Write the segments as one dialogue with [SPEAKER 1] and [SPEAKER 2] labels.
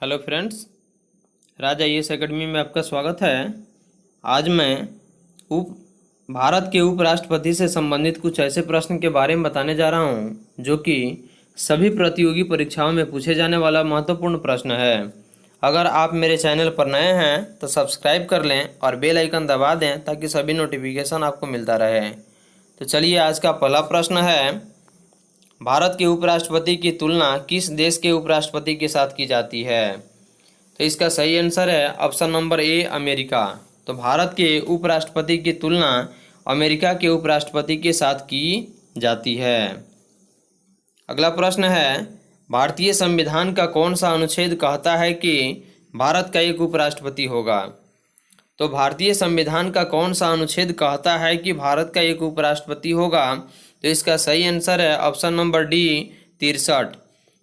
[SPEAKER 1] Hello friends, राज IAS academy में आपका स्वागत है। आज मैं उप भारत के उपराष्ट्रपति से संबंधित कुछ ऐसे प्रश्न के बारे में बताने जा रहा हूं जो कि सभी प्रतियोगी परीक्षाओं में पूछे जाने वाला महत्वपूर्ण प्रश्न है। अगर आप मेरे चैनल पर नए हैं तो सब्सक्राइब कर लें और बेल आइकन दबा दें ताकि सभी नोटिफिकेशन आपको मिलता रहे। तो चलिए, आज का पहला प्रश्न है, भारत के उपराष्ट्रपति की तुलना किस देश के उपराष्ट्रपति के साथ की जाती है? तो इसका सही आंसर है ऑप्शन नंबर ए, अमेरिका। तो भारत के उपराष्ट्रपति की तुलना अमेरिका के उपराष्ट्रपति के साथ की जाती है। अगला प्रश्न है, भारतीय संविधान का कौन सा अनुच्छेद कहता है कि भारत का एक उपराष्ट्रपति होगा? तो भारतीय संविधान का कौन सा अनुच्छेद कहता है कि भारत का एक उपराष्ट्रपति होगा? तो इसका सही आंसर है ऑप्शन नंबर डी, 63।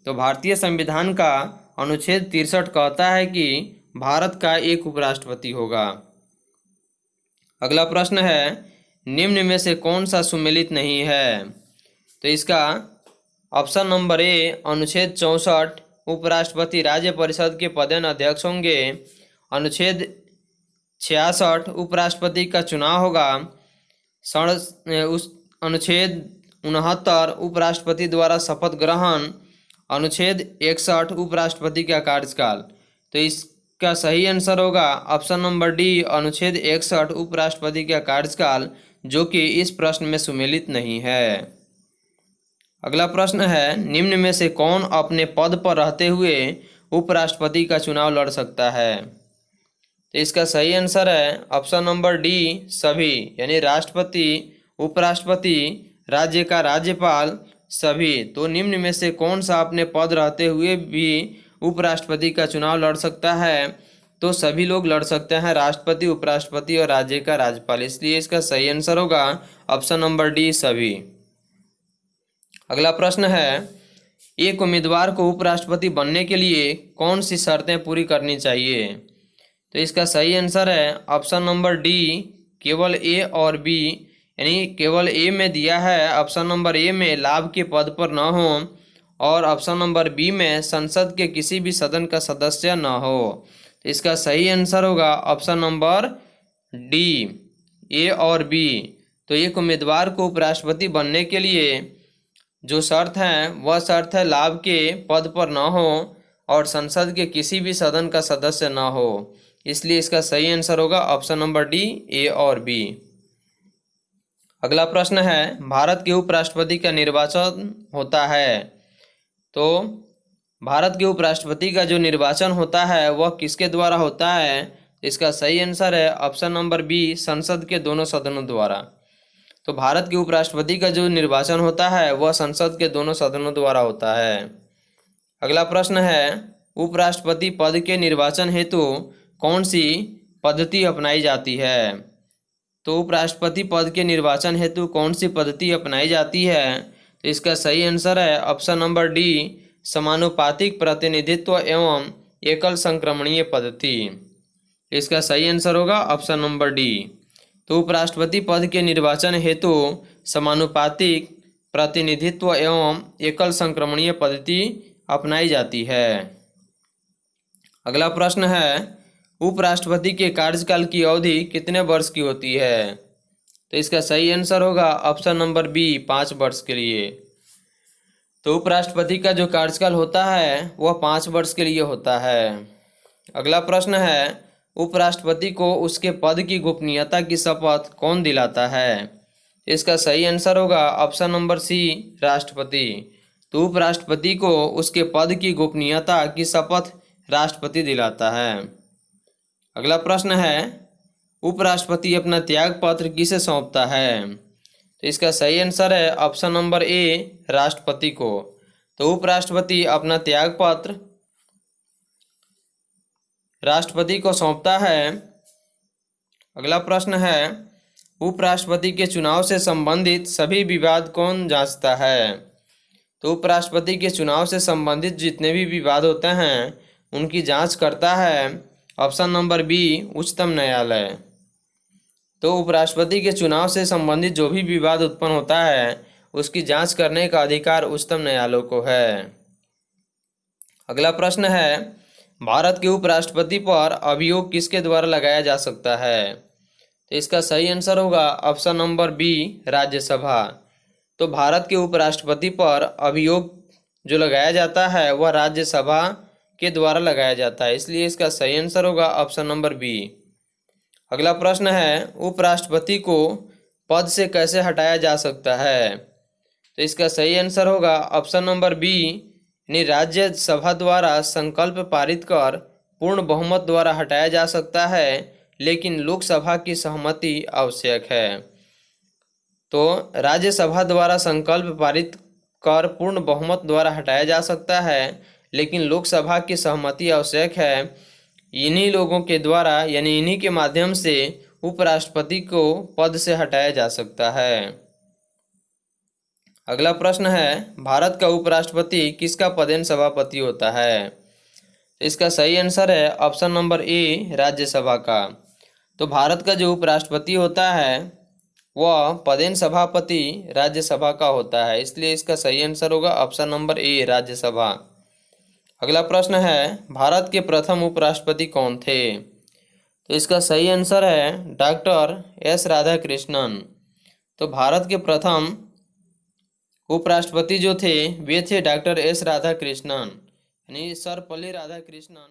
[SPEAKER 1] तो भारतीय संविधान का अनुच्छेद 63 कहता है कि भारत का एक उपराष्ट्रपति होगा। अगला प्रश्न है, निम्न में से कौन सा सुमेलित नहीं है? तो इसका ऑप्शन नंबर ए, अनुच्छेद 64 उपराष्ट्रपति राज्य परिषद के पदेन अध्यक्ष होंगे। अनुच्छेद 66 उपराष्ट्रपति का चुनाव होगा। अनुच्छेद 69 उपराष्ट्रपति द्वारा शपथ ग्रहण। अनुच्छेद 61 उपराष्ट्रपति का कार्यकाल। तो इसका सही आंसर होगा ऑप्शन नंबर डी, अनुच्छेद 61 उपराष्ट्रपति का कार्यकाल, जो कि इस प्रश्न में सुमेलित नहीं है। अगला प्रश्न है, निम्न में से कौन अपने पद पर रहते हुए उपराष्ट्रपति का चुनाव लड़ सकता है? तो इसका सही आंसर है ऑप्शन नंबर डी, सभी, यानी राष्ट्रपति, उपराष्ट्रपति, राज्य का राज्यपाल, सभी। तो निम्न में से कौन सा अपने पद रहते हुए भी उपराष्ट्रपति का चुनाव लड़ सकता है? तो सभी लोग लड़ सकते हैं, राष्ट्रपति, उपराष्ट्रपति और राज्य का राज्यपाल। इसलिए इसका सही आंसर होगा ऑप्शन नंबर डी, सभी। अगला प्रश्न है, एक उम्मीदवार को उपराष्ट्रपति बनने के लिए कौन सी शर्तें पूरी करनी चाहिए? तो इसका सही आंसर है ऑप्शन नंबर डी, केवल ए और बी, यानी केवल ए में दिया है, ऑप्शन नंबर ए में लाभ के पद पर न हो और ऑप्शन नंबर बी में संसद के किसी भी सदन का सदस्य न हो। तो इसका सही आंसर होगा ऑप्शन नंबर डी, ए और बी। तो एक उम्मीदवार को उपराष्ट्रपति बनने के लिए जो शर्त है वह शर्त है लाभ के पद पर न हो और संसद के किसी भी सदन का सदस्य न हो। इसलिए इसका सही आंसर होगा ऑप्शन नंबर डी, ए और बी। अगला प्रश्न है, भारत के उपराष्ट्रपति का निर्वाचन होता है। तो भारत के उपराष्ट्रपति का जो निर्वाचन होता है वह किसके द्वारा होता है? इसका सही आंसर है ऑप्शन नंबर बी, संसद के दोनों सदनों द्वारा। तो भारत के उपराष्ट्रपति का जो निर्वाचन होता है वह संसद के दोनों सदनों द्वारा होता है। अगला प्रश्न है, उपराष्ट्रपति पद के निर्वाचन हेतु कौन सी पद्धति अपनाई जाती है? तो उपराष्ट्रपति पद के निर्वाचन हेतु कौन सी पद्धति अपनाई जाती है? तो इसका सही आंसर है ऑप्शन नंबर डी, समानुपातिक प्रतिनिधित्व एवं एकल संक्रमणीय पद्धति। इसका सही आंसर होगा ऑप्शन नंबर डी। तो उपराष्ट्रपति पद के निर्वाचन हेतु समानुपातिक प्रतिनिधित्व एवं एकल संक्रमणीय पद्धति अपनाई जाती है। अगला प्रश्न है, उपराष्ट्रपति के कार्यकाल की अवधि कितने वर्ष की होती है? तो इसका सही आंसर होगा ऑप्शन नंबर बी, 5 वर्ष के लिए। तो उपराष्ट्रपति का जो कार्यकाल होता है वह 5 वर्ष के लिए होता है। अगला प्रश्न है, उपराष्ट्रपति को उसके पद की गोपनीयता की शपथ कौन दिलाता है? इसका सही आंसर होगा ऑप्शन नंबर सी, राष्ट्रपति। तो उपराष्ट्रपति को उसके पद की गोपनीयता की शपथ राष्ट्रपति दिलाता है। अगला प्रश्न है, उपराष्ट्रपति अपना त्याग पत्र किसे सौंपता है? तो इसका सही आंसर है ऑप्शन नंबर ए, राष्ट्रपति को। तो उपराष्ट्रपति अपना त्याग पत्र राष्ट्रपति को सौंपता है। अगला प्रश्न है, उपराष्ट्रपति के चुनाव से संबंधित सभी विवाद कौन जांचता है? तो उपराष्ट्रपति के चुनाव से संबंधित जितने भी विवाद होते हैं उनकी जांच करता है ऑप्शन नंबर बी, उच्चतम न्यायालय। तो उपराष्ट्रपति के चुनाव से संबंधित जो भी विवाद उत्पन्न होता है उसकी जांच करने का अधिकार उच्चतम न्यायालय को है। अगला प्रश्न है, भारत के उपराष्ट्रपति पर अभियोग किसके द्वारा लगाया जा सकता है? तो इसका सही आंसर होगा ऑप्शन नंबर बी, राज्यसभा। तो भारत के उपराष्ट्रपति पर अभियोग जो लगाया जाता है वह राज्यसभा के द्वारा लगाया जाता है, इसलिए इसका सही आंसर होगा ऑप्शन नंबर बी। अगला प्रश्न है, उपराष्ट्रपति को पद से कैसे हटाया जा सकता है? तो इसका सही आंसर होगा ऑप्शन नंबर बी, यानी राज्यसभा द्वारा संकल्प पारित कर पूर्ण बहुमत द्वारा हटाया जा सकता है, लेकिन लोकसभा की सहमति आवश्यक है। तो राज्यसभा द्वारा संकल्प पारित कर पूर्ण बहुमत द्वारा हटाया जा सकता है, लेकिन लोकसभा की सहमति आवश्यक है। इन्हीं लोगों के द्वारा यानी इन्हीं के माध्यम से उपराष्ट्रपति को पद से हटाया जा सकता है। अगला प्रश्न है, भारत का उपराष्ट्रपति किसका पदेन सभापति होता है? तो इसका सही आंसर है ऑप्शन नंबर ए, राज्यसभा का। तो भारत का जो उपराष्ट्रपति होता है वह पदेन सभापति राज्यसभा का होता है, इसलिए इसका सही आंसर होगा ऑप्शन नंबर ए, राज्यसभा। अगला प्रश्न है, भारत के प्रथम उपराष्ट्रपति कौन थे? तो इसका सही आंसर है डॉक्टर एस राधाकृष्णन। तो भारत के प्रथम उपराष्ट्रपति जो थे वे थे डॉक्टर एस राधाकृष्णन, यानी सर्वपल्ली राधाकृष्णन।